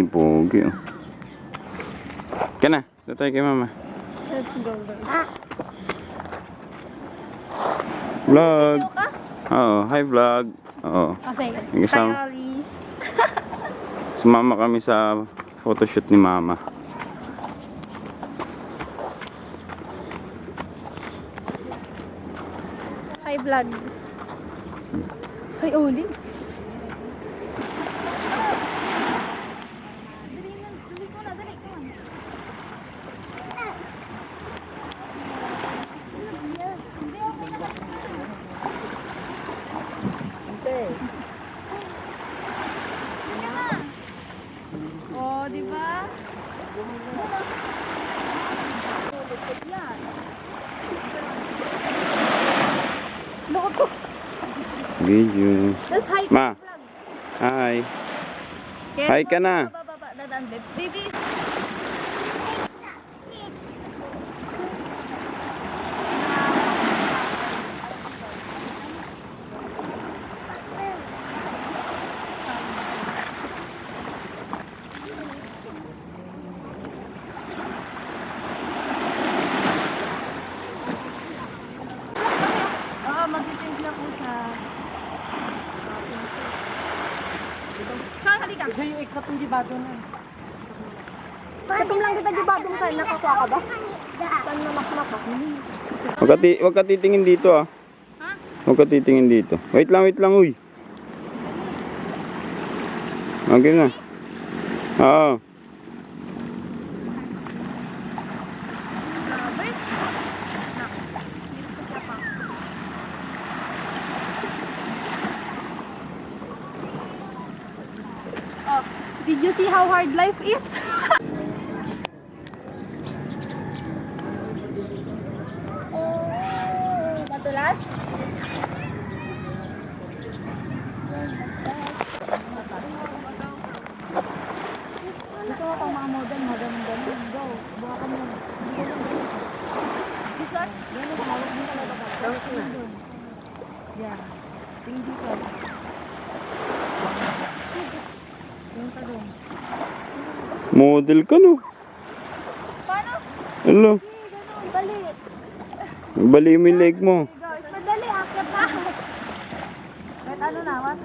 Pogi, oh. Ka na, doon tayo kay mama. Let's go. Vlog. Oo, hi vlog. Oo. Okay. Kasama, Finally. sumama kami sa photoshoot ni mama. Hi vlog. Hi Oli. Oh, di ba? Loko. Video. That's hi. Ma. Hi. Hi ka na. Baba, dadaan, baby. Mag-change na po siya. Saan, halika. Kasi yung ikatong gibado na. Katong lang kita gibadong saan. Nakakuha ka ba? Saan na makmak ba? Huwag ka titingin dito, ah. Ha? Huwag ka titingin dito. Wait lang, uy. Okay na. Oo. Grabe. Oh, did you see how hard life is? Matulas? Gusto ko pang mga modern. Go. Buka ka mo. This one? Ganun, hawak mo talaga ba? Tapos na. Yeah. Tingin dito. Yung talong. Model ka, no? Paano? Hello. Ganun, bali. Bali mo yung leg mo. Guys, madali, akit na. Kahit ano naman.